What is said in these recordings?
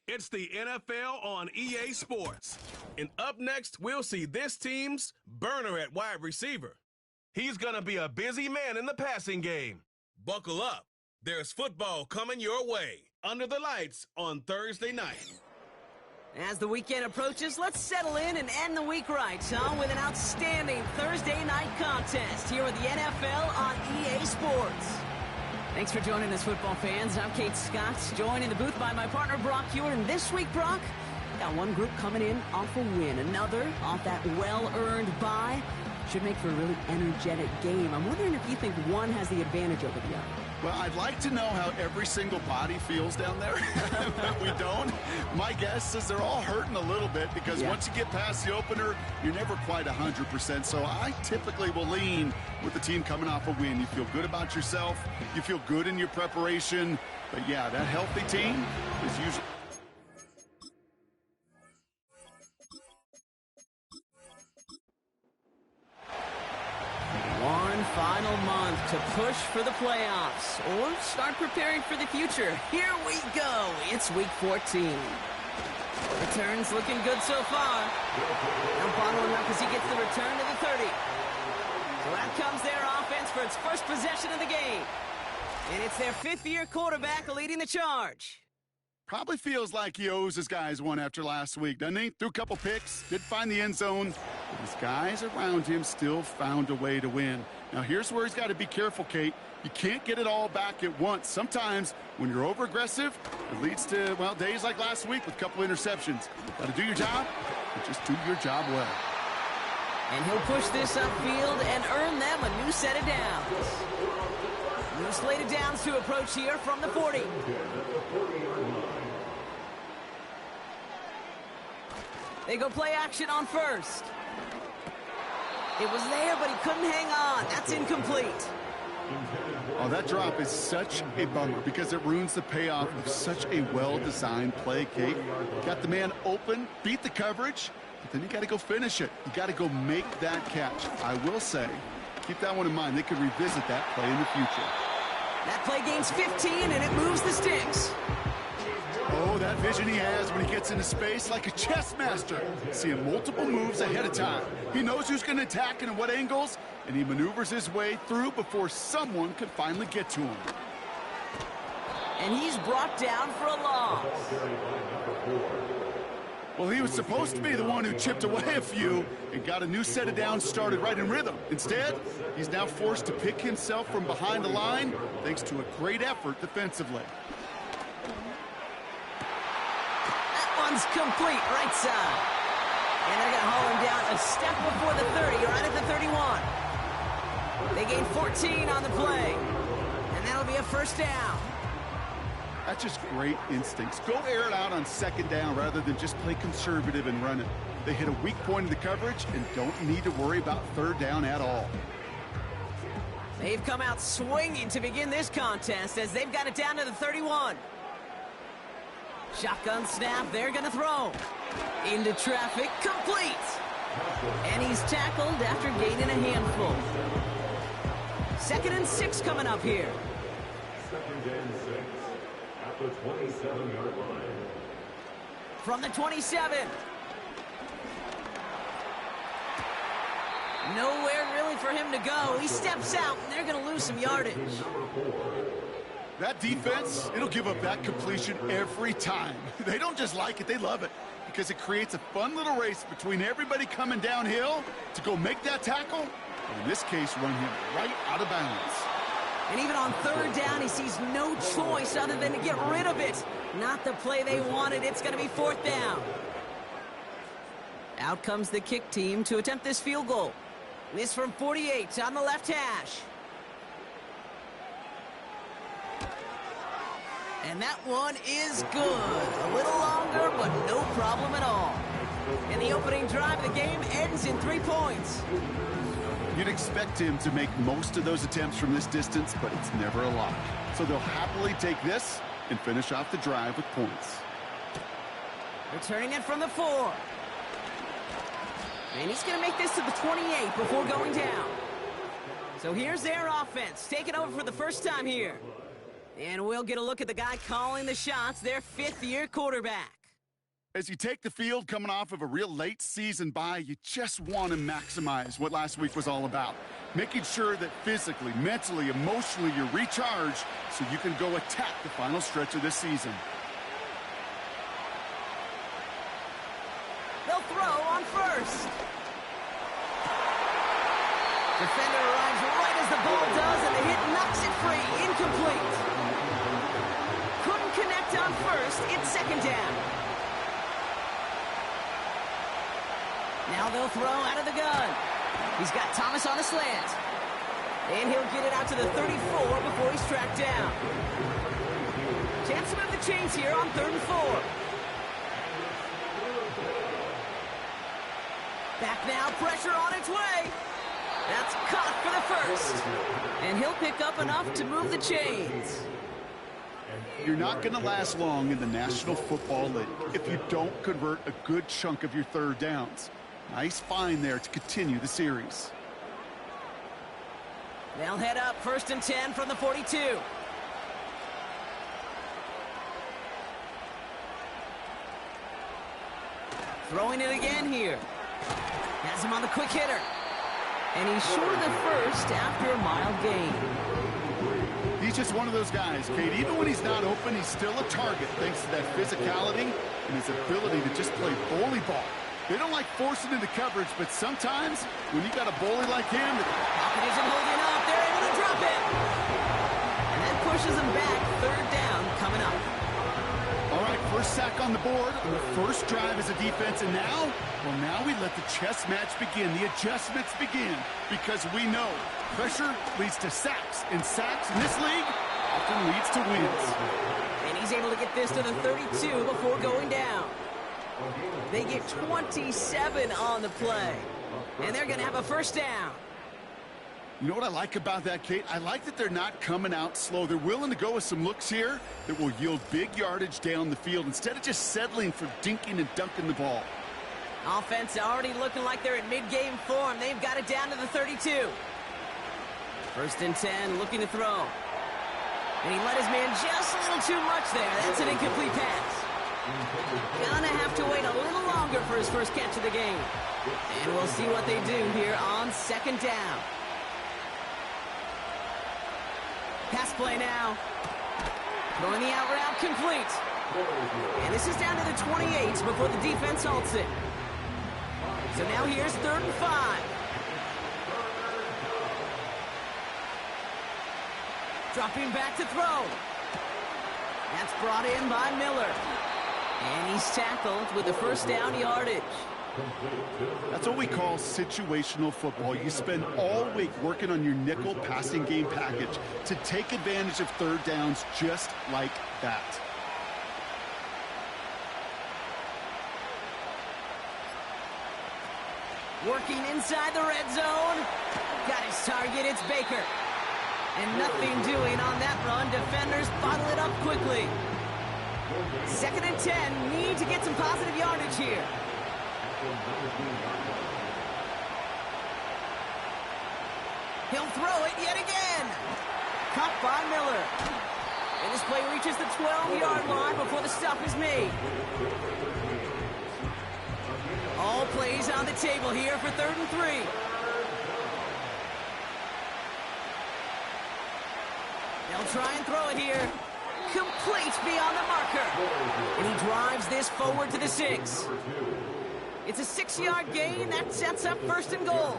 It's the NFL on EA Sports. And up next, we'll see this team's burner at wide receiver. He's going to be a busy man in the passing game. Buckle up. There's football coming your way under the lights on Thursday night. As the weekend approaches, let's settle in and end the week right, with an outstanding Thursday night contest here with the NFL on EA Sports. Thanks for joining us, football fans. I'm Kate Scott, joined in the booth by my partner, Brock Hewitt. And this week, Brock, got one group coming in off a win, another off that well-earned bye. Should make for a really energetic game. I'm wondering if you think one has the advantage over the other. Well, I'd like to know how every single body feels down there, but we don't. My guess is they're all hurting a little bit because once you get past the opener, you're never quite 100%. So I typically will lean with the team coming off a win. You feel good about yourself. You feel good in your preparation. But, yeah, that healthy team is usually... One final month to push for the playoffs or start preparing for the future. Here we go. It's week 14. Returns looking good so far. Now bottling up as he gets the return to the 30. So out comes their offense for its first possession of the game. And it's their fifth-year quarterback leading the charge. Probably feels like he owes his guys one after last week, doesn't he? Threw a couple picks, did find the end zone, but his guys around him still found a way to win. Now, here's where he's got to be careful, Kate. You can't get it all back at once. Sometimes, when you're over-aggressive, it leads to, well, days like last week with a couple interceptions. Got to do your job, but just do your job well. And he'll push this upfield and earn them a new set of downs. New slate of downs to approach here from the 40. They go play action on first. It was there, but he couldn't hang on. That's incomplete. Oh, that drop is such a bummer because it ruins the payoff of such a well-designed play, Kate. Got the man open, beat the coverage, but then you got to go finish it. You got to go make that catch. I will say, keep that one in mind. They could revisit that play in the future. That play gains 15, and it moves the sticks. Oh, that vision he has when he gets into space like a chess master. Seeing multiple moves ahead of time. He knows who's going to attack and at what angles, and he maneuvers his way through before someone can finally get to him. And he's brought down for a loss. Well, he was supposed to be the one who chipped away a few and got a new set of downs started right in rhythm. Instead, he's now forced to pick himself from behind the line thanks to a great effort defensively. One's complete, right side. And they're going to haul him down a step before the 30, right at the 31. They gain 14 on the play. And that'll be a first down. That's just great instincts. Go air it out on second down rather than just play conservative and run it. They hit a weak point in the coverage and don't need to worry about third down at all. They've come out swinging to begin this contest as they've got it down to the 31. Shotgun snap, they're going to throw. Into traffic, complete. And he's tackled after gaining a handful. 2nd and 6 coming up here. 2nd and 6 at the 27-yard line. From the 27. Nowhere really for him to go. He steps out, and they're going to lose some yardage. That defense, it'll give up that completion every time. They don't just like it, they love it. Because it creates a fun little race between everybody coming downhill to go make that tackle. And in this case, run him right out of bounds. And even on third down, he sees no choice other than to get rid of it. Not the play they wanted. It's going to be 4th down. Out comes the kick team to attempt this field goal. This from 48 on the left hash. And that one is good. A little longer, but no problem at all. And the opening drive of the game ends in 3 points. You'd expect him to make most of those attempts from this distance, but it's never a lot. So they'll happily take this and finish off the drive with points. Returning it from the 4. And he's going to make this to the 28 before going down. So here's their offense, taking over for the first time here. And we'll get a look at the guy calling the shots, their fifth-year quarterback. As you take the field coming off of a real late season bye, you just want to maximize what last week was all about. Making sure that physically, mentally, emotionally, you're recharged so you can go attack the final stretch of this season. They'll throw on first. Defender arrives right as the ball does, and the hit knocks it free. Incomplete. Couldn't connect on first. It's second down. Now they'll throw out of the gun. He's got Thomas on a slant. And he'll get it out to the 34 before he's tracked down. Chance to move the chains here on 3rd and 4. Back now, pressure on its way. That's caught for the first. And he'll pick up enough to move the chains. You're not going to last long in the National Football League if you don't convert a good chunk of your third downs. Nice find there to continue the series. They'll head up 1st and 10 from the 42. Throwing it again here. Has him on the quick hitter. And he's short of the first after a mild gain. He's just one of those guys, Kate. Even when he's not open, he's still a target thanks to that physicality and his ability to just play bully ball. They don't like forcing into coverage, but sometimes when you got a bully like him... Pocket isn't holding up. They're able to drop it. And that pushes him back. 3rd down coming up. All right, first sack on the board on the first drive as a defense, and now we let the chess match begin, the adjustments begin, because we know pressure leads to sacks, and sacks in this league often leads to wins. And he's able to get this to the 32 before going down. They get 27 on the play, and they're going to have a first down. You know what I like about that, Kate? I like that they're not coming out slow. They're willing to go with some looks here that will yield big yardage down the field instead of just settling for dinking and dunking the ball. Offense already looking like they're in mid-game form. They've got it down to the 32. 1st and 10, looking to throw. And he let his man just a little too much there. That's an incomplete pass. Gonna have to wait a little longer for his first catch of the game. And we'll see what they do here on 2nd down. Pass play now. Throwing the out route complete. And this is down to the 28 before the defense halts it. So now here's 3rd and 5. Dropping back to throw. That's brought in by Miller. And he's tackled with the first down yardage. That's what we call situational football. You spend all week working on your nickel passing game package to take advantage of 3rd downs just like that. Working inside the red zone. Got his target, it's Baker. And nothing doing on that run. Defenders bottle it up quickly. 2nd and 10, need to get some positive yardage here. He'll throw it yet again. Caught by Miller. And this play reaches the 12-yard line before the stop is made. All plays on the table here for 3rd and 3. They'll try and throw it here. Complete beyond the marker. And he drives this forward to the 6. It's a 6-yard gain. That sets up 1st and goal.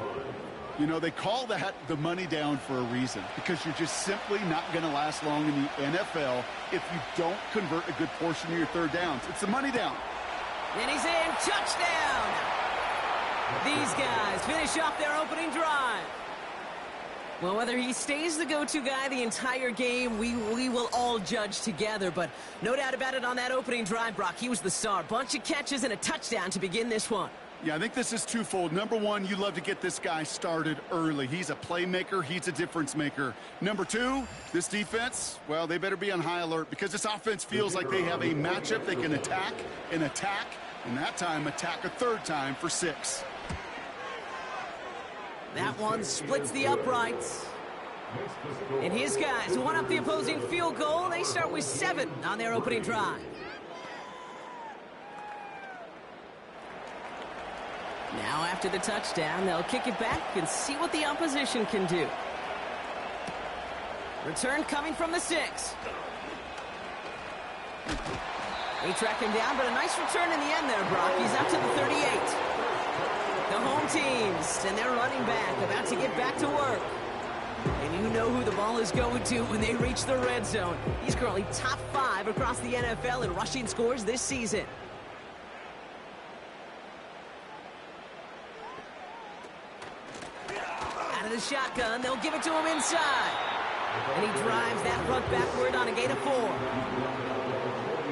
You know, they call that the money down for a reason, because you're just simply not going to last long in the NFL if you don't convert a good portion of your 3rd downs. It's the money down. And he's in. Touchdown! These guys finish off their opening drive. Well, whether he stays the go-to guy the entire game, we will all judge together. But no doubt about it, on that opening drive, Brock, he was the star. Bunch of catches and a touchdown to begin this one. Yeah, I think this is twofold. Number one, you love to get this guy started early. He's a playmaker. He's a difference maker. Number two, this defense, well, they better be on high alert, because this offense feels like they have a matchup they can attack, and that time attack a 3rd time for 6. That one splits the uprights. And his guys won up the opposing field goal. They start with 7 on their opening drive. Now after the touchdown, they'll kick it back and see what the opposition can do. Return coming from the 6. They track him down, but a nice return in the end there, Brock. He's up to the 38. The home teams and their running back about to get back to work. And you know who the ball is going to when they reach the red zone. He's currently top 5 across the NFL in rushing scores this season. Out of the shotgun, they'll give it to him inside. And he drives that front backward on a gain of 4.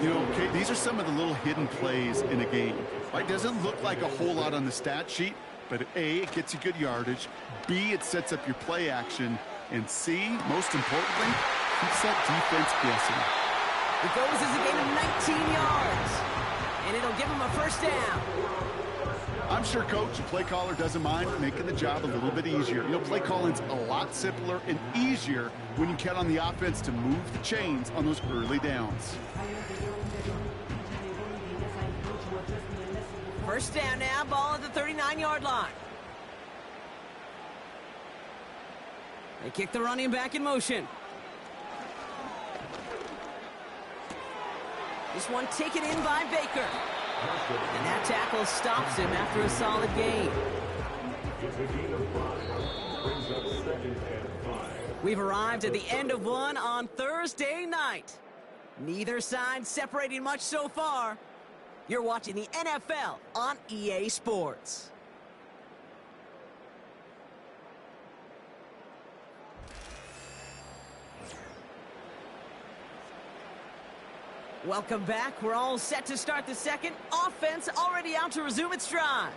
You know, Kate, these are some of the little hidden plays in a game. Right? Doesn't look like a whole lot on the stat sheet, but A, it gets you good yardage. B, it sets up your play action. And C, most importantly, keeps that defense guessing. It goes as a gain of 19 yards. And it'll give him a first down. I'm sure Coach, the play caller, doesn't mind making the job a little bit easier. You know, play calling's a lot simpler and easier when you count on the offense to move the chains on those early downs. First down now, ball at the 39-yard line. They kick the running back in motion. This one taken in by Baker. And that tackle stops him after a solid gain. We've arrived at the end of one on Thursday night. Neither side separating much so far. You're watching the NFL on EA Sports. Welcome back. We're all set to start the second. Offense already out to resume its drive.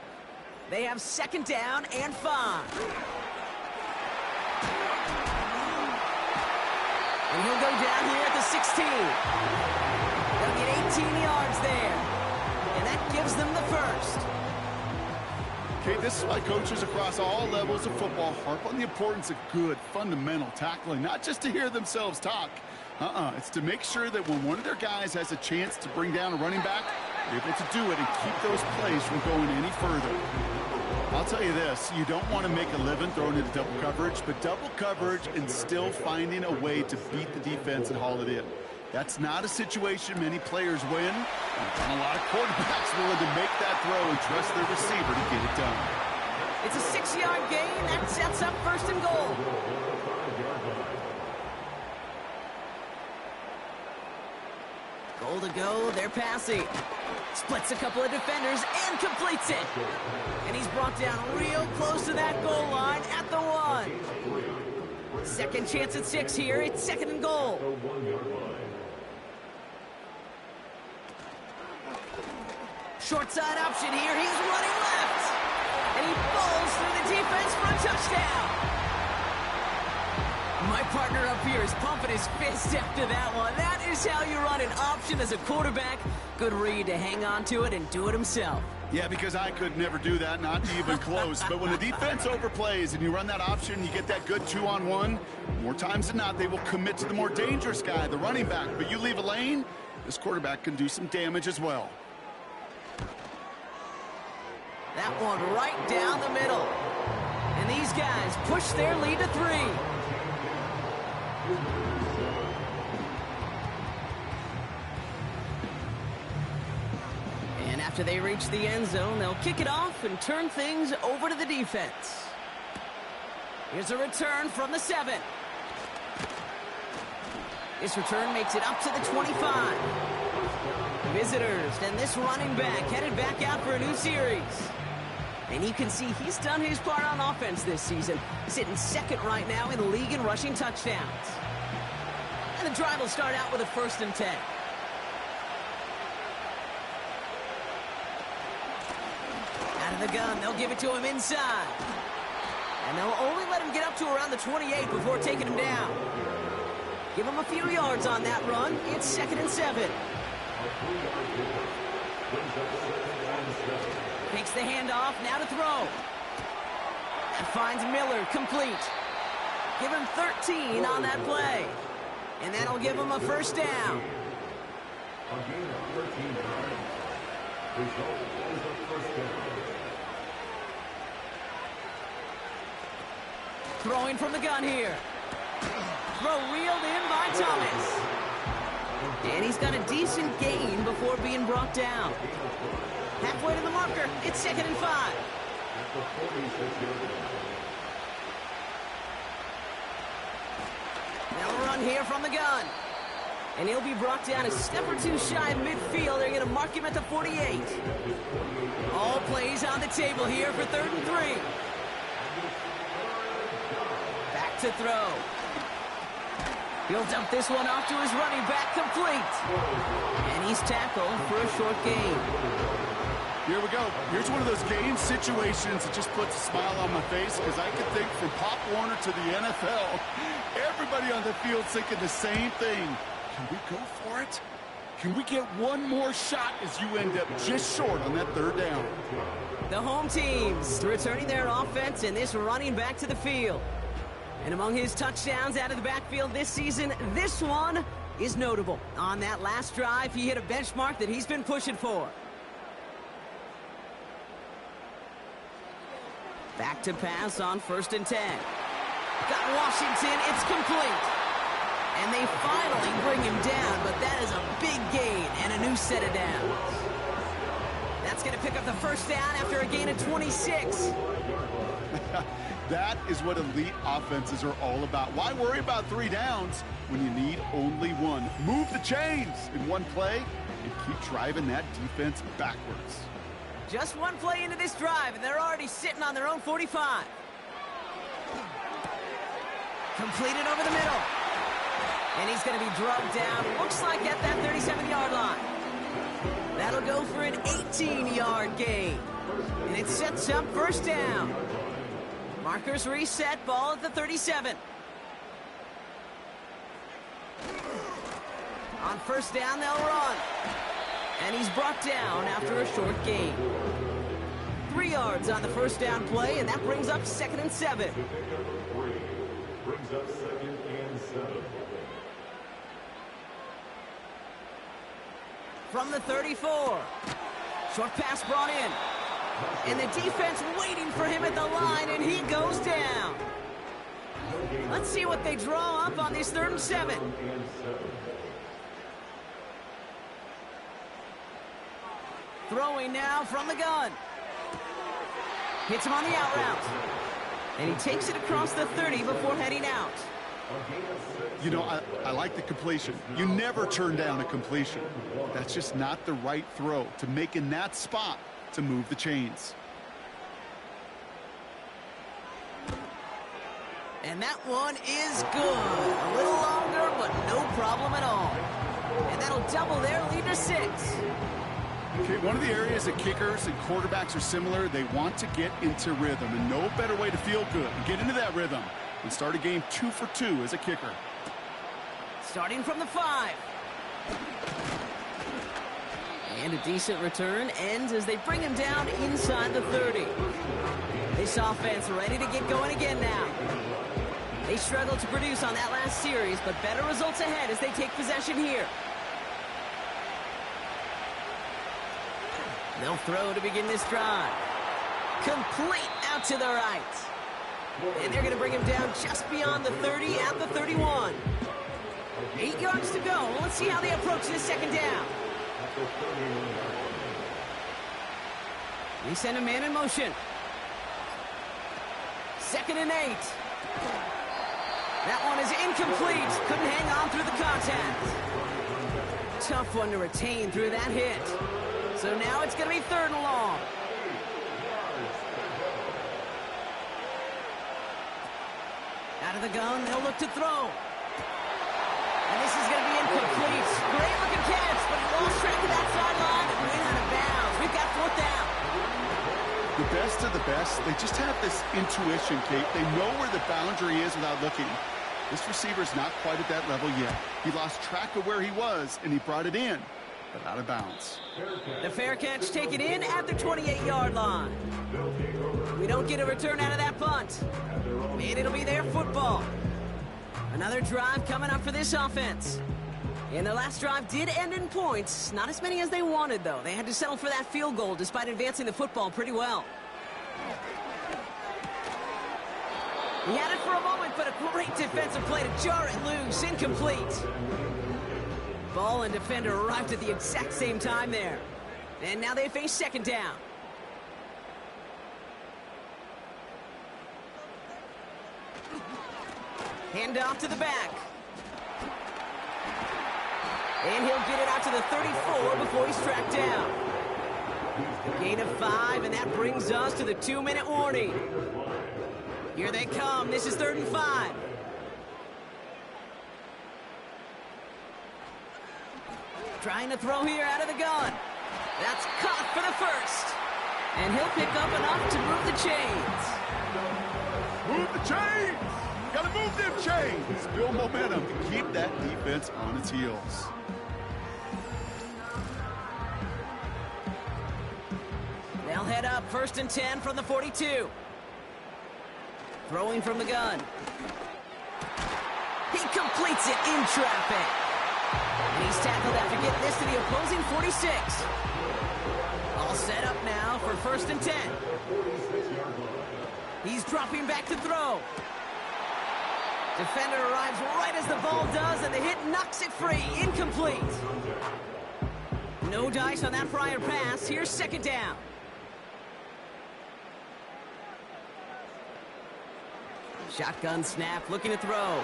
They have second down and 5. And he'll go down here at the 16. They'll get 18 yards there. And that gives them the first. Okay, this is why coaches across all levels of football harp on the importance of good, fundamental tackling, not just to hear themselves talk. It's to make sure that when one of their guys has a chance to bring down a running back, they're able to do it and keep those plays from going any further. I'll tell you this, you don't want to make a living throwing into double coverage, but double coverage and still finding a way to beat the defense and haul it in. That's not a situation many players win. And a lot of quarterbacks willing to make that throw and trust their receiver to get it done. It's a 6-yard gain. That sets up first and goal. Goal to go. They're passing. Splits a couple of defenders and completes it. And he's brought down real close to that goal line at the 1. Second chance at 6 here. It's second and goal. Short side option here. He's running left. And he falls through the defense for a touchdown. My partner up here is pumping his fist after that one. That is how you run an option as a quarterback. Good read to hang on to it and do it himself. Yeah, because I could never do that, not even close. But when the defense overplays and you run that option, you get that good 2-on-1, more times than not, they will commit to the more dangerous guy, the running back. But you leave a lane, this quarterback can do some damage as well. That one right down the middle. And these guys push their lead to 3. And after they reach the end zone, they'll kick it off and turn things over to the defense. Here's a return from the 7. This return makes it up to the 25. Visitors, and this running back headed back out for a new series. And you can see he's done his part on offense this season, sitting second right now in the league in rushing touchdowns. And the drive will start out with a 1st and 10. Out of the gun, they'll give it to him inside. And they'll only let him get up to around the 28 before taking him down. Give him a few yards on that run. It's 2nd and 7. Takes the handoff, now to throw. That finds Miller, complete. Give him 13 on that play. And that'll give him a first down. A gain of 13 yards. Result is a first down. Throwing from the gun here. Throw reeled in by Thomas. And he's got a decent gain before being brought down. Halfway to the marker. It's 2nd and 5. At the 46-yard line. They'll run here from the gun. And he'll be brought down a step or two shy of midfield. They're going to mark him at the 48. All plays on the table here for 3rd and 3. Back to throw. He'll dump this one off to his running back, complete. And he's tackled for a short gain. Here we go. Here's one of those game situations that just puts a smile on my face, because I can think from Pop Warner to the NFL, everybody on the field thinking the same thing. Can we go for it? Can we get one more shot as you end up just short on that 3rd down? The home teams returning their offense and this running back to the field. And among his touchdowns out of the backfield this season, this one is notable. On that last drive, he hit a benchmark that he's been pushing for. Back to pass on 1st and 10. Got Washington, it's complete. And they finally bring him down, but that is a big gain and a new set of downs. That's going to pick up the first down after a gain of 26. That is what elite offenses are all about. Why worry about 3 downs when you need only one? Move the chains in one play and keep driving that defense backwards. Just one play into this drive, and they're already sitting on their own 45. Completed over the middle. And he's going to be drugged down, looks like at that 37-yard line. That'll go for an 18-yard gain. And it sets up first down. Markers reset, ball at the 37. On first down, they'll run. And he's brought down after a short gain. 3 yards on the first down play, and that brings up 2nd and 7. Brings up 2nd and 7. From the 34. Short pass brought in. And the defense waiting for him at the line, and he goes down. Let's see what they draw up on this 3rd and 7. Throwing now from the gun. Hits him on the out route. And he takes it across the 30 before heading out. You know, I like the completion. You never turn down a completion. That's just not the right throw to make in that spot to move the chains. And that one is good. A little longer, but no problem at all. And that'll double their lead to 6. Okay, one of the areas that kickers and quarterbacks are similar, they want to get into rhythm, and no better way to feel good and get into that rhythm and start a game 2 for 2 as a kicker. Starting from the 5. And a decent return ends as they bring him down inside the 30. This offense ready to get going again now. They struggled to produce on that last series, but better results ahead as they take possession here. They'll throw to begin this drive. Complete out to the right. And they're going to bring him down just beyond the 30 at the 31. 8 yards to go. Let's see how they approach this 2nd down. They send a man in motion. 2nd and 8. That one is incomplete. Couldn't hang on through the contact. Tough one to retain through that hit. So now it's going to be 3rd and long. Out of the gun, they'll look to throw. And this is going to be incomplete. Great looking catch, but he lost track of that sideline and went out of bounds. We've got 4th down. The best of the best, they just have this intuition, Kate. They know where the boundary is without looking. This receiver's not quite at that level yet. He lost track of where he was, and he brought it in, but out of bounds. The fair catch taken in at the 28-yard line. We don't get a return out of that punt. And it'll be their football. Another drive coming up for this offense. And their last drive did end in points. Not as many as they wanted, though. They had to settle for that field goal despite advancing the football pretty well. He had it for a moment, but a great defensive play to jar it loose. Incomplete. Ball and defender arrived at the exact same time there. And now they face second down. Hand off to the back. And he'll get it out to the 34 before he's tracked down. Gain of 5, and that brings us to the 2-minute warning. Here they come. This is 3rd and 5. Trying to throw here out of the gun. That's caught for the first. And he'll pick up enough to move the chains. Move the chains! Gotta move them chains! Build momentum to keep that defense on its heels. They'll head up 1st and 10 from the 42. Throwing from the gun. He completes it in traffic. And he's tackled after getting this to the opposing 46. All set up now for 1st and 10. He's dropping back to throw. Defender arrives right as the ball does, and the hit knocks it free. Incomplete. No dice on that prior pass. Here's 2nd down. Shotgun snap, looking to throw.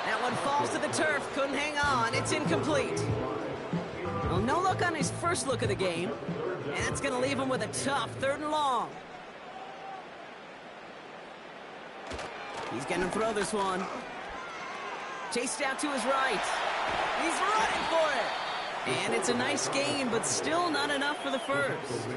That one falls to the turf, couldn't hang on. It's incomplete. Well, no look on his first look of the game, and that's going to leave him with a tough 3rd and long. He's going to throw this one. Chased out to his right. He's running for it. And it's a nice gain, but still not enough for the first.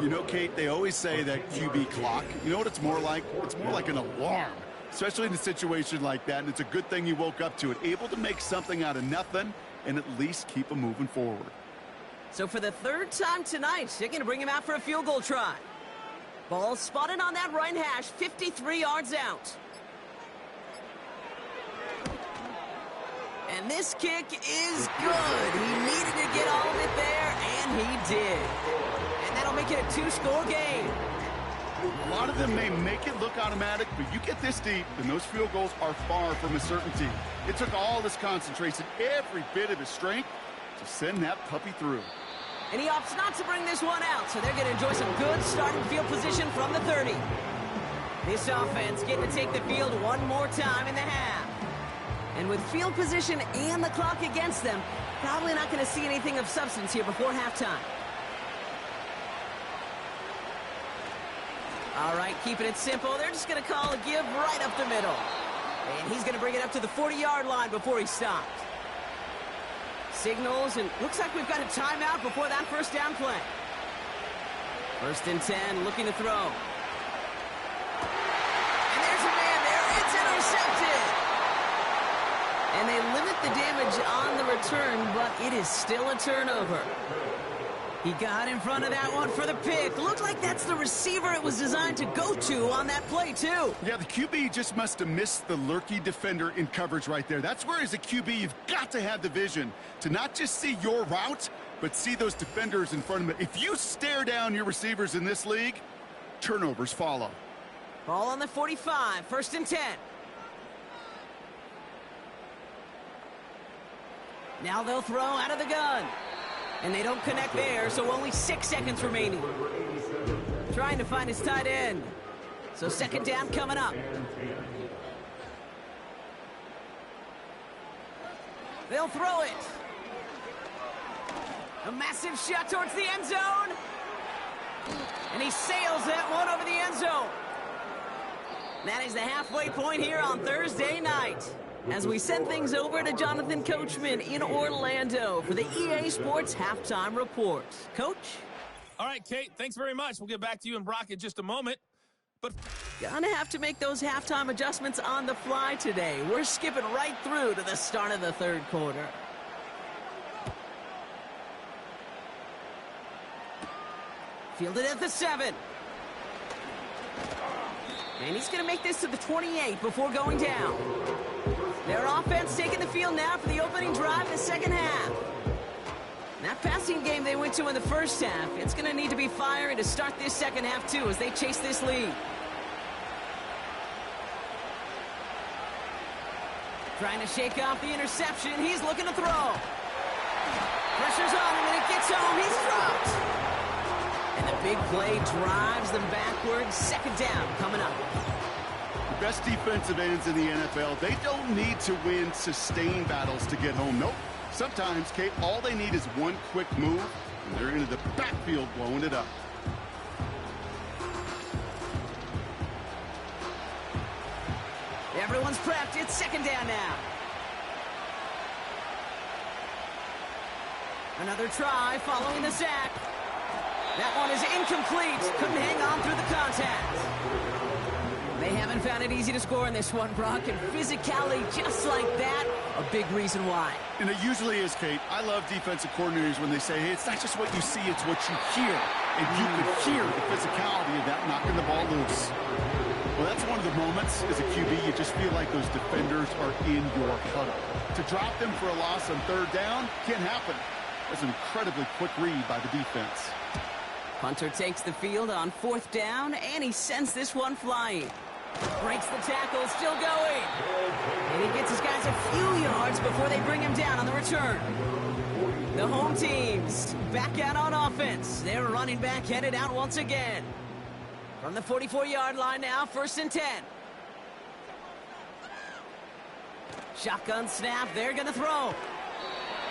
You know, Kate, they always say that QB clock. You know what it's more like? It's more like an alarm, especially in a situation like that. And it's a good thing you woke up to it, able to make something out of nothing and at least keep them moving forward. So for the 3rd time tonight, they're going to bring him out for a field goal try. Ball spotted on that right hash, 53 yards out. And this kick is good. He needed to get all of it there, and he did. And that'll make it a 2-score game. A lot of them may make it look automatic, but you get this deep, and those field goals are far from a certainty. It took all his concentration, every bit of his strength, to send that puppy through. And he opts not to bring this one out, so they're going to enjoy some good starting field position from the 30. This offense getting to take the field one more time in the half. And with field position and the clock against them, probably not going to see anything of substance here before halftime. All right, keeping it simple. They're just going to call a give right up the middle. And he's going to bring it up to the 40-yard line before he stops. Signals, and looks like we've got a timeout before that 1st down play. 1st and 10, looking to throw. And there's a man there. It's intercepted. And they limit the damage on the return, but it is still a turnover. He got in front of that one for the pick. Looked like that's the receiver it was designed to go to on that play, too. Yeah, the QB just must have missed the lurky defender in coverage right there. That's where, as a QB, you've got to have the vision to not just see your route, but see those defenders in front of it. If you stare down your receivers in this league, turnovers follow. Ball on the 45, 1st and 10. Now they'll throw out of the gun. And they don't connect there, so only 6 seconds remaining. Trying to find his tight end. So 2nd down coming up. They'll throw it. A massive shot towards the end zone. And he sails that one over the end zone. That is the halfway point here on Thursday night, as we send things over to Jonathan Coachman in Orlando for the EA Sports Halftime Report. Coach? All right, Kate, thanks very much. We'll get back to you and Brock in just a moment. But gonna have to make those halftime adjustments on the fly today. We're skipping right through to the start of the 3rd quarter. Fielded at the 7. And he's going to make this to the 28 before going down. Their offense taking the field now for the opening drive in the second half. That passing game they went to in the first half, it's going to need to be firing to start this second half too as they chase this lead. Trying to shake off the interception. He's looking to throw. Pressure's on him, and it gets home. He's dropped. And the big play drives them backwards. Second down coming up. The best defensive ends in the NFL, they don't need to win sustained battles to get home. Nope. Sometimes, Kate, all they need is one quick move, and they're into the backfield blowing it up. Everyone's prepped. It's second down now. Another try following the sack. That one is incomplete. Couldn't hang on through the contact. They haven't found it easy to score in this one, Brock, and physicality just like that, a big reason why. And it usually is, Kate. I love defensive coordinators when they say, hey, it's not just what you see, it's what you hear. And you can hear the physicality of that knocking the ball loose. Well, that's one of the moments as a QB, you just feel like those defenders are in your huddle. To drop them for a loss on third down can't happen. That's an incredibly quick read by the defense. Hunter takes the field on fourth down, and he sends this one flying. Breaks the tackle, still going. And he gets his guys a few yards before they bring him down on the return. The home team's back out on offense. Their running back headed out once again. From the 44-yard line now, 1st and 10. Shotgun snap, they're going to throw.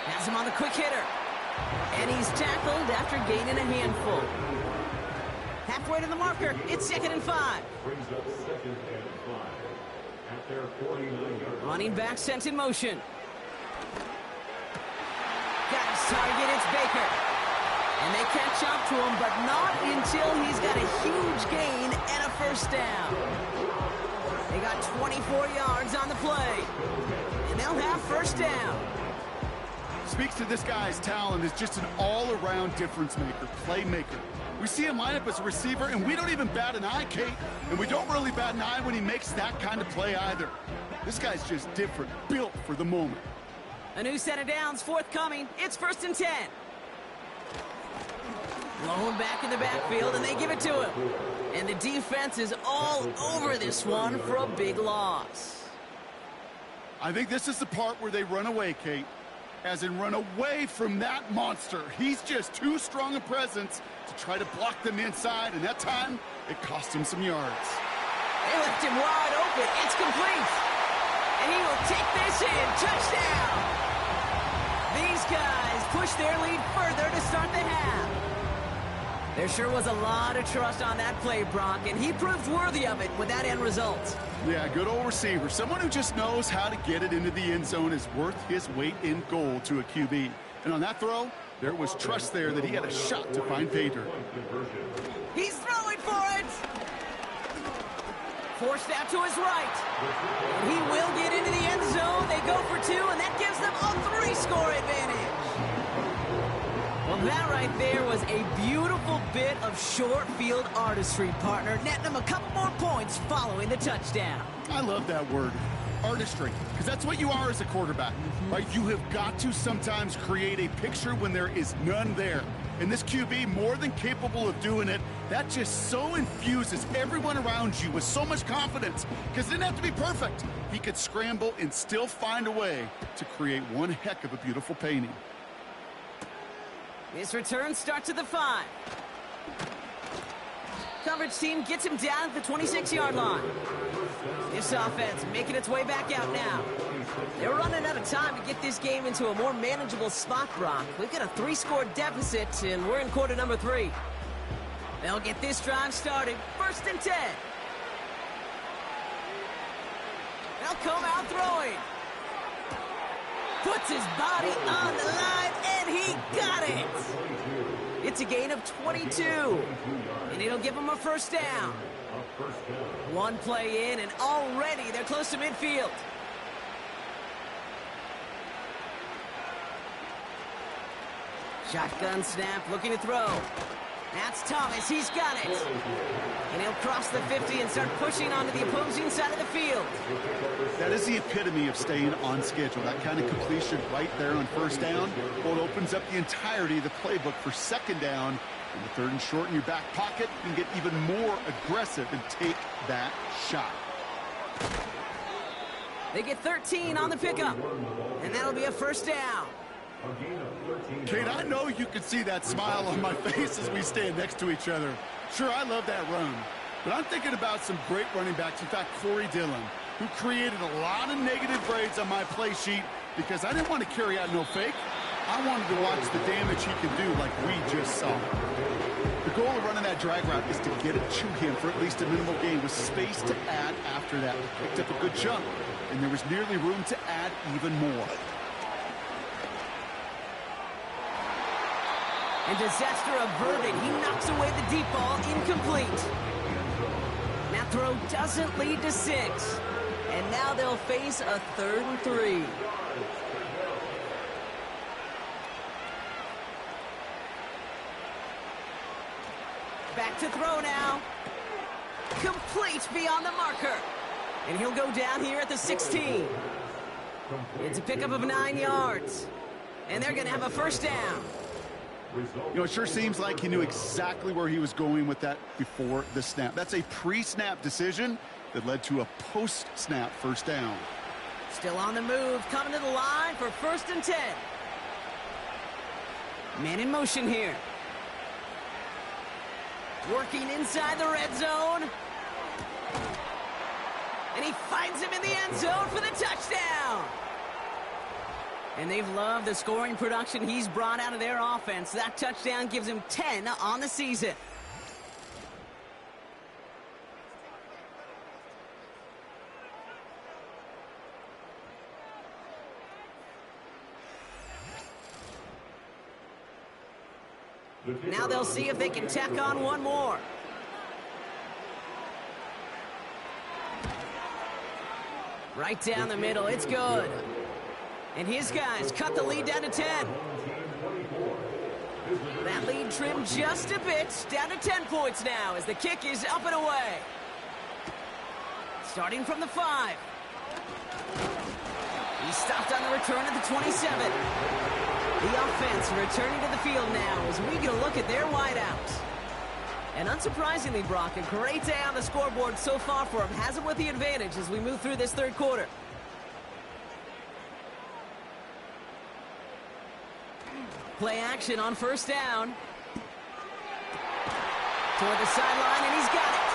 Has him on the quick hitter. And he's tackled after gaining a handful. Halfway to the marker, it's 2nd and 5. Brings up 2nd and 5 at their 49-yard line. Running back sent in motion. Got his target, it's Baker. And they catch up to him, but not until he's got a huge gain and a 1st down. They got 24 yards on the play. And they'll have 1st down. Speaks to this guy's talent as just an all-around difference maker, playmaker. We see him line up as a receiver, and we don't even bat an eye, Kate. And we don't really bat an eye when he makes that kind of play either. This guy's just different, built for the moment. A new set of downs forthcoming. It's 1st and 10. Blown back in the backfield, and they give it to him. And the defense is all over this one for a big loss. I think this is the part where they run away, Kate. As in run away from that monster. He's just too strong a presence to try to block them inside, and that time, it cost him some yards. They left him wide open. It's complete. And he will take this in. Touchdown. These guys push their lead further to start the half. There sure was a lot of trust on that play, Brock, and he proved worthy of it with that end result. Yeah, good old receiver. Someone who just knows how to get it into the end zone is worth his weight in gold to a QB. And on that throw, there was trust there that he had a shot to find pay dirt. He's throwing for it. Forced out to his right. And he will get into the end zone. They go for 2, and that gives them a 3-score advantage. Well, that right there was a beautiful bit of short field artistry, partner, netting them a couple more points following the touchdown. I love that word, artistry, because that's what you are as a quarterback, right? You have got to sometimes create a picture when there is none there. And this QB, more than capable of doing it, that just so infuses everyone around you with so much confidence, because it didn't have to be perfect. He could scramble and still find a way to create one heck of a beautiful painting. This return starts at the 5. Coverage team gets him down at the 26-yard line. This offense making its way back out now. They're running out of time to get this game into a more manageable spot, Brock. We've got a 3-score deficit, and we're in quarter number 3. They'll get this drive started. 1st and 10. They'll come out throwing. Puts his body on the line, and he got it. It's a gain of 22, and it'll give him a 1st down. One play in, and already they're close to midfield. Shotgun snap, looking to throw. That's Thomas. He's got it. And he'll cross the 50 and start pushing onto the opposing side of the field. That is the epitome of staying on schedule. That kind of completion right there on first down. Well, it opens up the entirety of the playbook for second down. And the third and short in your back pocket, you can get even more aggressive and take that shot. They get 13 on the pickup. And that'll be a first down. Kate, I know you can see that smile on my face as we stand next to each other. Sure, I love that run. But I'm thinking about some great running backs. In fact, Corey Dillon, who created a lot of negative grades on my play sheet because I didn't want to carry out no fake. I wanted to watch the damage he can do like we just saw. The goal of running that drag route is to get it to him for at least a minimal gain with space to add after that. Picked up a good chunk, and there was nearly room to add even more. And disaster averted. He knocks away the deep ball, incomplete. That throw doesn't lead to 6. And now they'll face a 3rd and 3. Back to throw now. Complete beyond the marker. And he'll go down here at the 16. It's a pickup of 9 yards. And they're going to have a first down. You know, it sure seems like he knew exactly where he was going with that before the snap. That's a pre-snap decision that led to a post-snap first down. Still on the move, coming to the line for 1st and 10. Man in motion here. Working inside the red zone. And he finds him in the end zone for the touchdown. And they've loved the scoring production he's brought out of their offense. That touchdown gives him 10 on the season. Now they'll see if they can tack on one more. Right down the middle, it's good. And his guys cut the lead down to 10. That lead trimmed just a bit, down to 10 points now as the kick is up and away. Starting from the 5. He stopped on the return at the 27. The offense returning to the field now as we get a look at their wideouts. And unsurprisingly, Brock, a great day on the scoreboard so far for him. Has him with the advantage as we move through this third quarter. Play action on first down. Toward the sideline, and he's got it.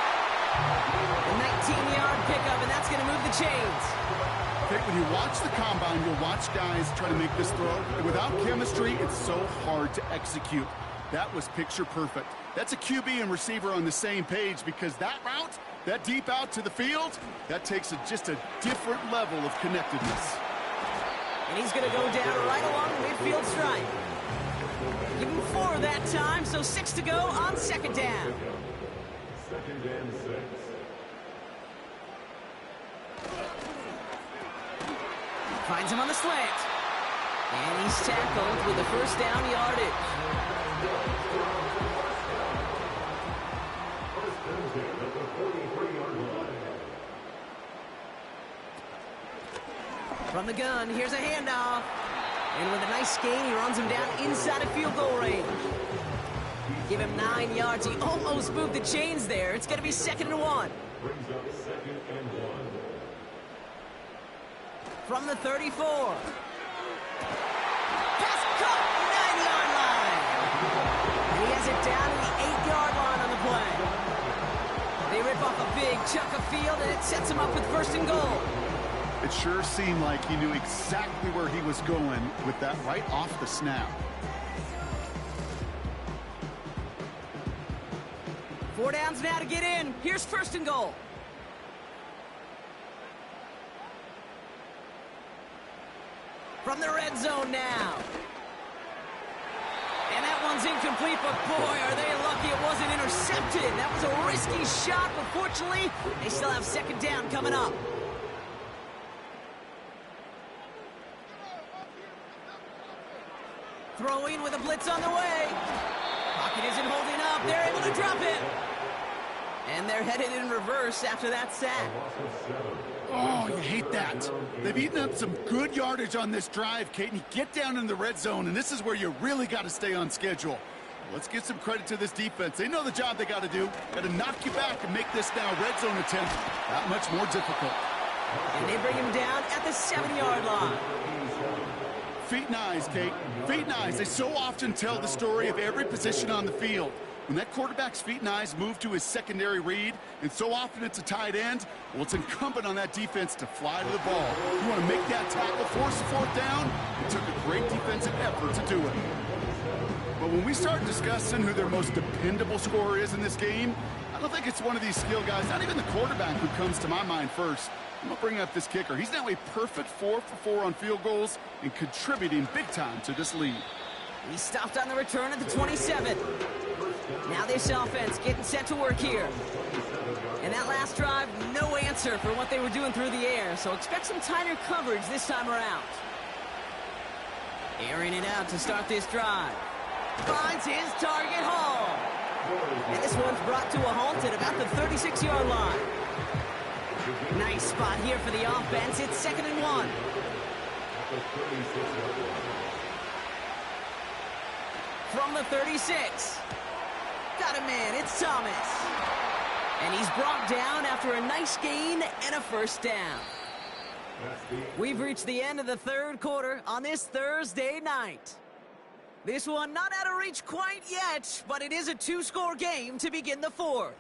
A 19-yard pickup, and that's going to move the chains. Okay, when you watch the combine, you'll watch guys try to make this throw. And without chemistry, it's so hard to execute. That was picture perfect. That's a QB and receiver on the same page because that route, that deep out to the field, that takes just a different level of connectedness. And he's going to go down right along the midfield stripe. Give him 4 that time, so 6 to go on second down. 2nd and 6. Finds him on the slant. And he's tackled with the first down yardage. From the gun, here's a handoff. And with a nice gain, he runs him down inside of field goal range. Give him 9 yards. He almost moved the chains there. It's going to be 2nd and 1. Brings up 2nd and 1. From the 34. Pass caught, 9-yard line. And he has it down to the 8-yard line on the play. They rip off a big chunk of field, and it sets him up with 1st and goal. It sure seemed like he knew exactly where he was going with that right off the snap. 4 downs now to get in. Here's 1st and goal. From the red zone now. And that one's incomplete, but boy, are they lucky it wasn't intercepted. That was a risky shot, but fortunately, they still have 2nd down coming up. Throwing with a blitz on the way. Pocket isn't holding up. They're able to drop it. And they're headed in reverse after that sack. Oh, you hate that. They've eaten up some good yardage on this drive, Kate, and you get down in the red zone, and this is where you really got to stay on schedule. Let's give some credit to this defense. They know the job they got to do. Got to knock you back and make this now red zone attempt that much more difficult. And they bring him down at the 7-yard line. Feet and eyes, Kate. Feet and eyes. They so often tell the story of every position on the field. When that quarterback's feet and eyes move to his secondary read, and so often it's a tight end, well, it's incumbent on that defense to fly to the ball. You want to make that tackle, force the fourth down. It took a great defensive effort to do it. But when we start discussing who their most dependable scorer is in this game, I don't think it's one of these skill guys, not even the quarterback, who comes to my mind first. I'm going to bring up this kicker. He's now a perfect 4 for 4 on field goals and contributing big time to this lead. He stopped on the return at the 27. Now this offense getting set to work here. And that last drive, no answer for what they were doing through the air, so expect some tighter coverage this time around. Airing it out to start this drive. Finds his target Hall. And this one's brought to a halt at about the 36-yard line. Nice spot here for the offense. It's 2nd and 1. From the 36. Got a man. It's Thomas. And he's brought down after a nice gain and a first down. We've reached the end of the third quarter on this Thursday night. This one not out of reach quite yet, but it is a 2-score game to begin the fourth.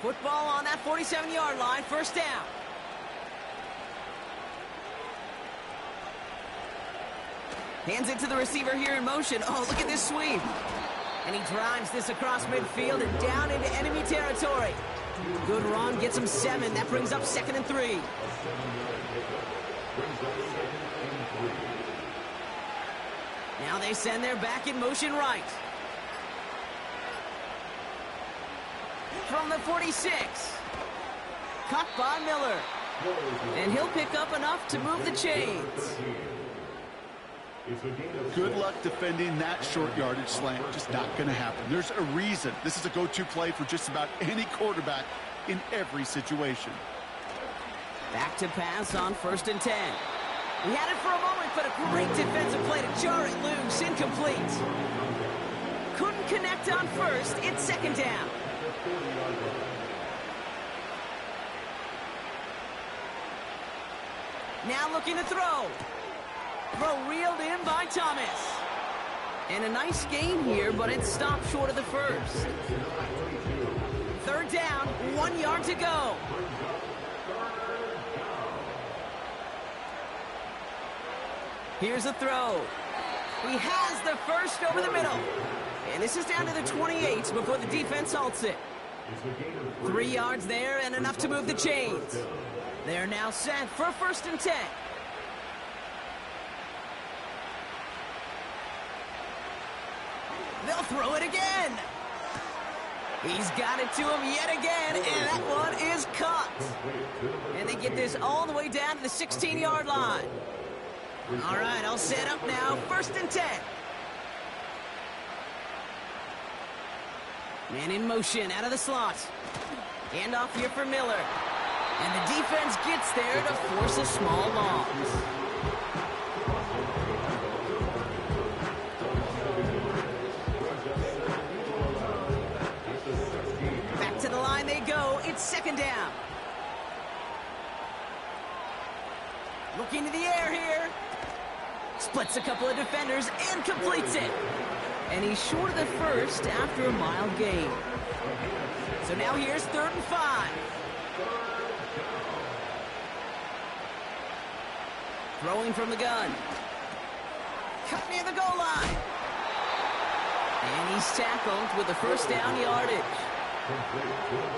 Football on that 47-yard line, first down. Hands it to the receiver here in motion. Oh, look at this sweep. And he drives this across midfield and down into enemy territory. Good run, gets him 7. That brings up 2nd and 3. Now they send their back in motion right. From the 46. Caught by Miller. And he'll pick up enough to move the chains. Good luck defending that short yardage slant. Just not going to happen. There's a reason. This is a go-to play for just about any quarterback in every situation. Back to pass on 1st and 10. He had it for a moment, but a great defensive play to jar it loose. Incomplete. Couldn't connect on first. It's 2nd down. Now looking to throw. Throw reeled in by Thomas. And a nice gain here, but it stopped short of the first. 3rd down, 1 yard to go. Here's a throw. He has the first over the middle. And this is down to the 28 before the defense halts it. 3 yards there and enough to move the chains. They're now set for 1st and 10. They'll throw it again. He's got it to him yet again, and that one is caught. And they get this all the way down to the 16-yard line. All right, I'll set up now. 1st and 10. Man in motion out of the slot. Hand off here for Miller. And the defense gets there to force a small loss. Back to the line they go. It's 2nd down. Looking to the air here. Splits a couple of defenders and completes it. And he's short of the first after a mild gain. So now here's 3rd and 5. Throwing from the gun. Cut near the goal line. And he's tackled with the first down yardage.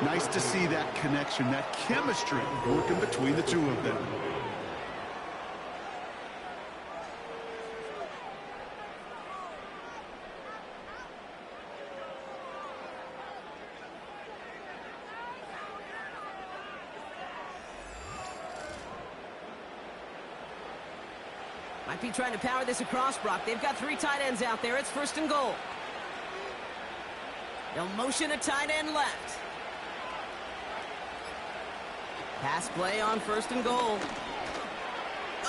Nice to see that connection, that chemistry working between the two of them. Might be trying to power this across, Brock. They've got 3 tight ends out there. It's 1st and goal. They'll motion a tight end left. Pass play on 1st and goal.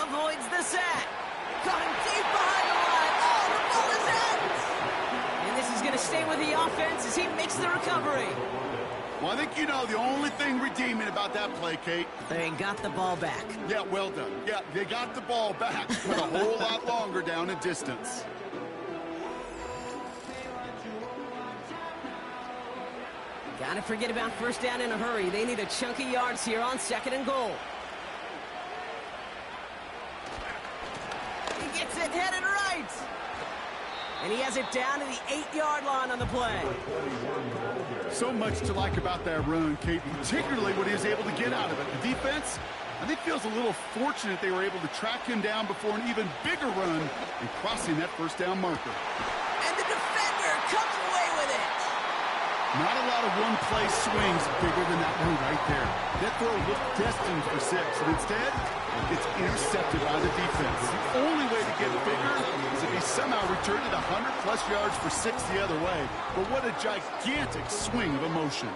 Avoids the sack. Got him deep behind the line. Oh, the ball is out! And this is going to stay with the offense as he makes the recovery. Well, I think you know the only thing redeeming about that play, Kate. They got the ball back. Yeah, well done. Yeah, they got the ball back, but a whole lot longer down in distance. Gotta forget about 1st down in a hurry. They need a chunk of yards here on 2nd and goal. He gets it headed right. And he has it down to the 8-yard line on the play. So much to like about that run, Kate, particularly what he was able to get out of it. The defense, I think, feels a little fortunate they were able to track him down before an even bigger run and crossing that 1st down marker. And the defender comes away with it. Not a lot of one-play swings bigger than that one right there. That throw looked destined for 6, and instead, it's intercepted by the defense. The only way to get bigger is if he somehow returned it 100-plus yards for 6 the other way. But what a gigantic swing of emotion.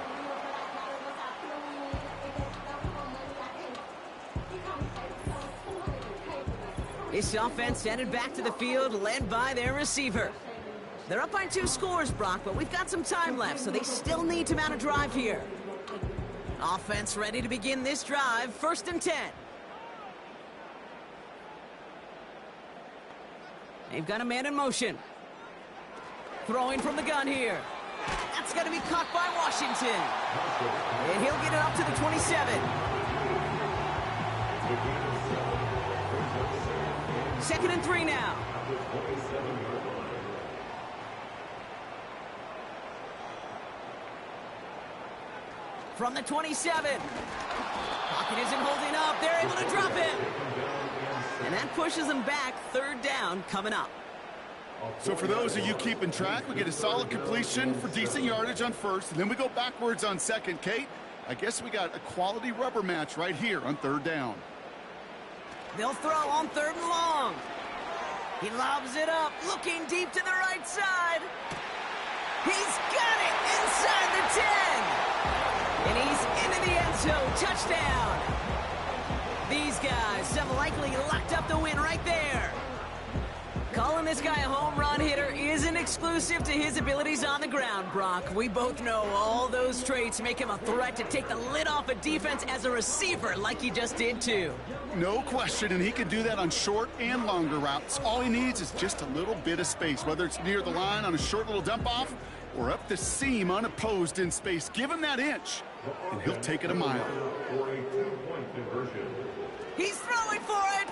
This offense headed back to the field, led by their receiver. They're up by 2 scores, Brock, but we've got some time left, so they still need to mount a drive here. Offense ready to begin this drive, 1st and 10. They've got a man in motion. Throwing from the gun here. That's going to be caught by Washington. And he'll get it up to the 27. 2nd and 3 now. From the 27. Pocket isn't holding up. They're able to drop him. And that pushes them back. 3rd down coming up. So for those of you keeping track, we get a solid completion for decent yardage on 1st, and then we go backwards on 2nd. Kate, I guess we got a quality rubber match right here on 3rd down. They'll throw on 3rd and long. He lobs it up, looking deep to the right side. He's got it inside the 10. And he's into the end zone. Touchdown. These guys have likely locked up the win right there. Calling this guy a home run hitter isn't exclusive to his abilities on the ground, Brock. We both know all those traits make him a threat to take the lid off a defense as a receiver like he just did too. No question, and he can do that on short and longer routes. All he needs is just a little bit of space, whether it's near the line on a short little dump-off or up the seam unopposed in space. Give him that inch, and he'll take it a mile. He's throwing for it!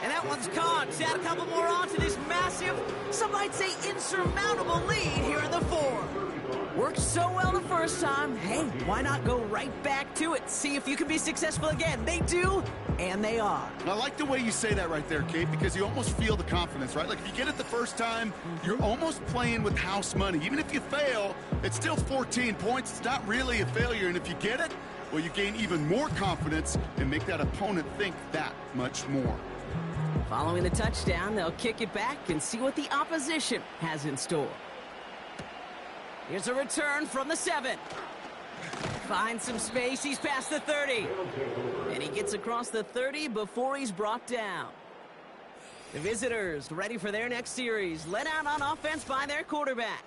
And that one's caught. Add a couple more on to this massive, some might say insurmountable lead here in the 4th. Worked so well the first time. Hey, why not go right back to it? See if you can be successful again. They do, and they are. I like the way you say that right there, Kate, because you almost feel the confidence, right? Like if you get it the first time, you're almost playing with house money. Even if you fail, it's still 14 points. It's not really a failure. And if you get it, well, you gain even more confidence and make that opponent think that much more. Following the touchdown, they'll kick it back and see what the opposition has in store. Here's a return from the 7. Finds some space. He's past the 30. And he gets across the 30 before he's brought down. The visitors ready for their next series. Led out on offense by their quarterback.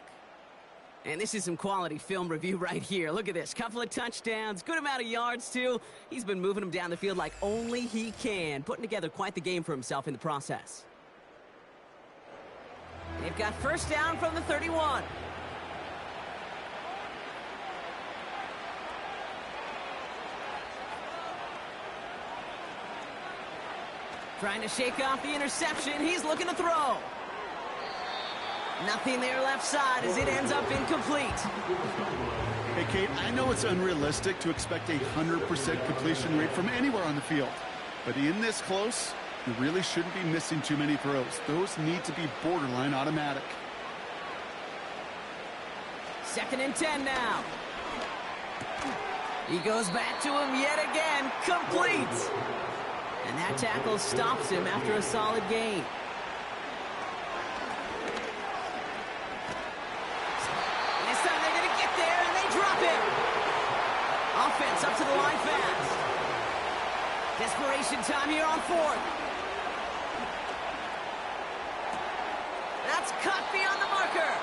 And this is some quality film review right here. Look at this. Couple of touchdowns. Good amount of yards, too. He's been moving them down the field like only he can. Putting together quite the game for himself in the process. They've got 1st down from the 31. Trying to shake off the interception. He's looking to throw. Nothing there left side as it ends up incomplete. Hey, Kate, I know it's unrealistic to expect a 100% completion rate from anywhere on the field. But in this close, you really shouldn't be missing too many throws. Those need to be borderline automatic. 2nd and 10 now. He goes back to him yet again. Complete. And that tackle stops him after a solid gain. This time they're going to get there, and they drop him. Offense up to the line fast. Desperation time here on fourth. That's cut beyond the marker.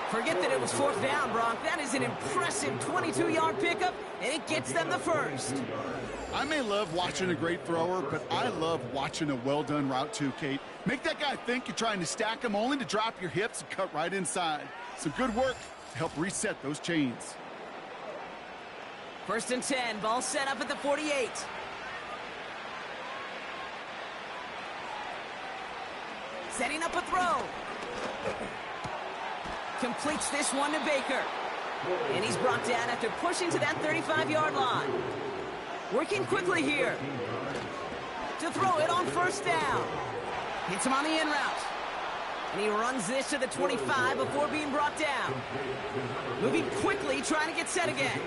Forget that it was fourth down, Brock. That is an impressive 22-yard pickup, and it gets them the first. I may love watching a great thrower, but I love watching a well-done route too, Kate. Make that guy think you're trying to stack him only to drop your hips and cut right inside. Some good work to help reset those chains. 1st and 10, ball set up at the 48. Setting up a throw. Completes this one to Baker. And he's brought down after pushing to that 35-yard line. Working quickly here. To throw it on 1st down. Hits him on the in route. And he runs this to the 25 before being brought down. Moving quickly, trying to get set again.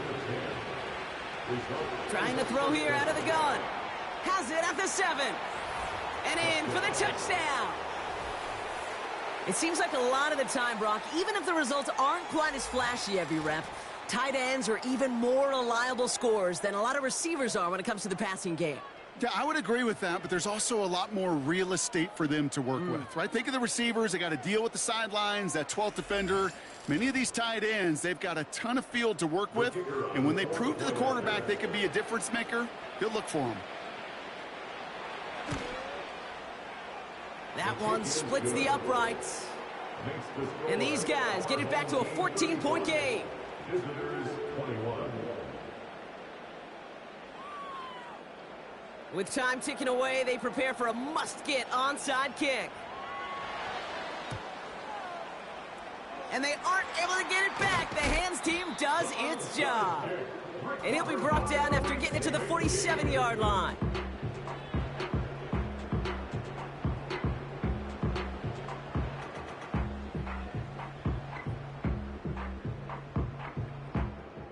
Trying to throw here out of the gun. Has it at the 7. And in for the touchdown. It seems like a lot of the time, Brock, even if the results aren't quite as flashy every rep, tight ends are even more reliable scorers than a lot of receivers are when it comes to the passing game. Yeah, I would agree with that, but there's also a lot more real estate for them to work with, right? Think of the receivers. They got to deal with the sidelines, that 12th defender. Many of these tight ends, they've got a ton of field to work with, and when they prove to the quarterback they can be a difference maker, he'll look for them. That one splits the uprights. And these guys get it back to a 14-point game. With time ticking away, they prepare for a must-get onside kick. And they aren't able to get it back. The hands team does its job. And he'll be brought down after getting it to the 47-yard line.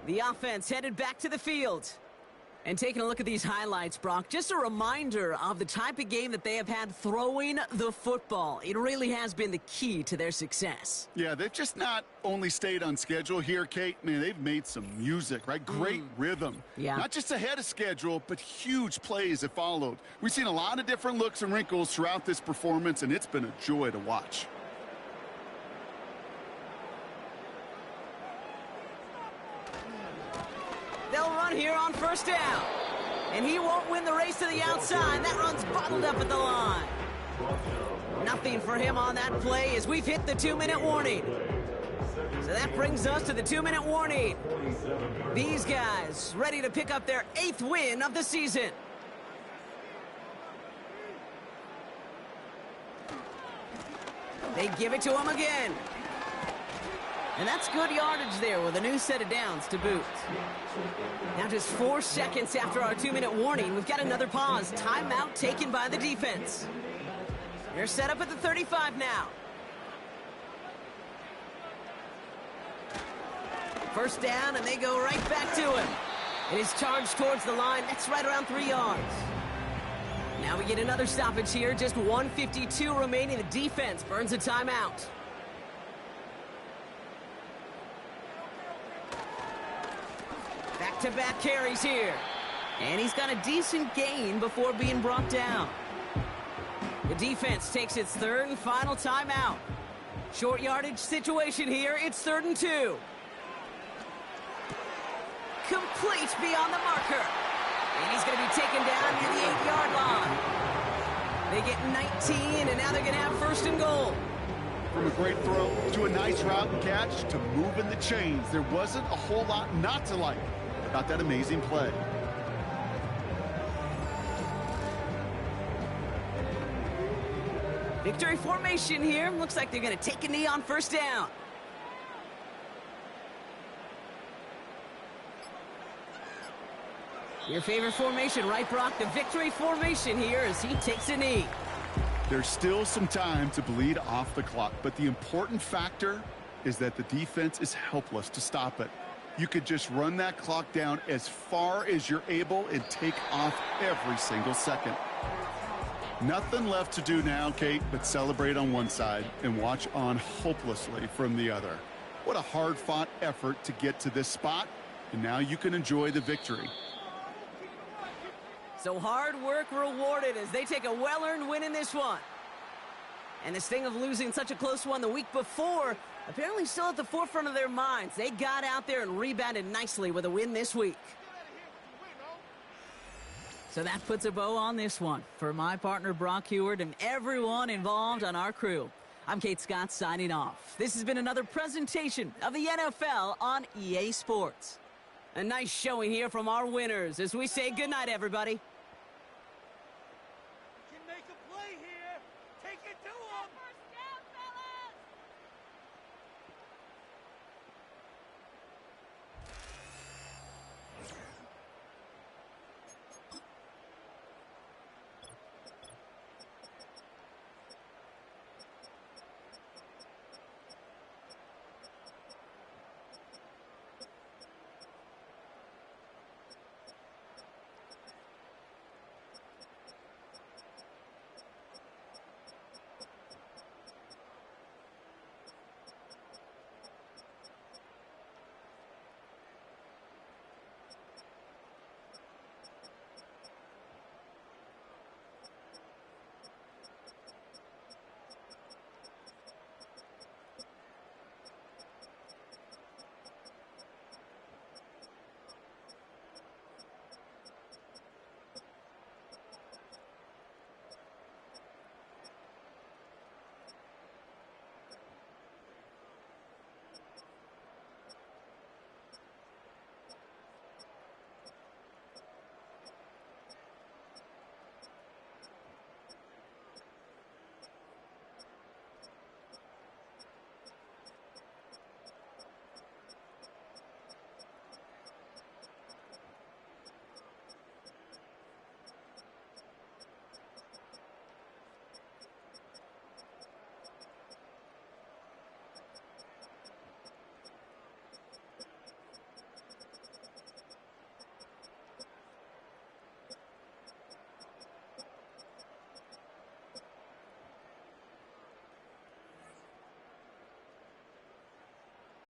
The offense headed back to the field. And taking a look at these highlights, Brock, just a reminder of the type of game that they have had throwing the football. It really has been the key to their success. Yeah, they've just not only stayed on schedule here, Kate. Man, they've made some music, right? Great rhythm. Yeah. Not just ahead of schedule, but huge plays have followed. We've seen a lot of different looks and wrinkles throughout this performance, and it's been a joy to watch. They'll run here on 1st down. And he won't win the race to the outside. That run's bottled up at the line. Nothing for him on that play as we've hit the 2-minute warning. So that brings us to the 2-minute warning. These guys ready to pick up their 8th win of the season. They give it to him again. And that's good yardage there with a new set of downs to boot. Now just 4 seconds after our 2-minute warning, we've got another pause. Timeout taken by the defense. They're set up at the 35 now. 1st down, and they go right back to him. And his charge towards the line, that's right around 3 yards. Now we get another stoppage here. Just 1:52 remaining. The defense burns a timeout. Back-to-back carries here. And he's got a decent gain before being brought down. The defense takes its 3rd and final timeout. Short yardage situation here. It's 3rd and 2. Complete beyond the marker. And he's going to be taken down near the 8-yard line. They get 19, and now they're going to have 1st and goal. From a great throw to a nice route and catch to moving the chains, there wasn't a whole lot not to like about that amazing play. Victory formation here. Looks like they're going to take a knee on 1st down. Your favorite formation, right, Brock? The victory formation here as he takes a knee. There's still some time to bleed off the clock, but the important factor is that the defense is helpless to stop it. You could just run that clock down as far as you're able and take off every single second. Nothing left to do now, Kate, but celebrate on one side and watch on hopelessly from the other. What a hard-fought effort to get to this spot, and now you can enjoy the victory. So hard work rewarded as they take a well-earned win in this one. And the sting of losing such a close one the week before, apparently still at the forefront of their minds. They got out there and rebounded nicely with a win this week. So that puts a bow on this one. For my partner Brock Heward and everyone involved on our crew, I'm Kate Scott signing off. This has been another presentation of the NFL on EA Sports. A nice showing here from our winners as we say goodnight, everybody.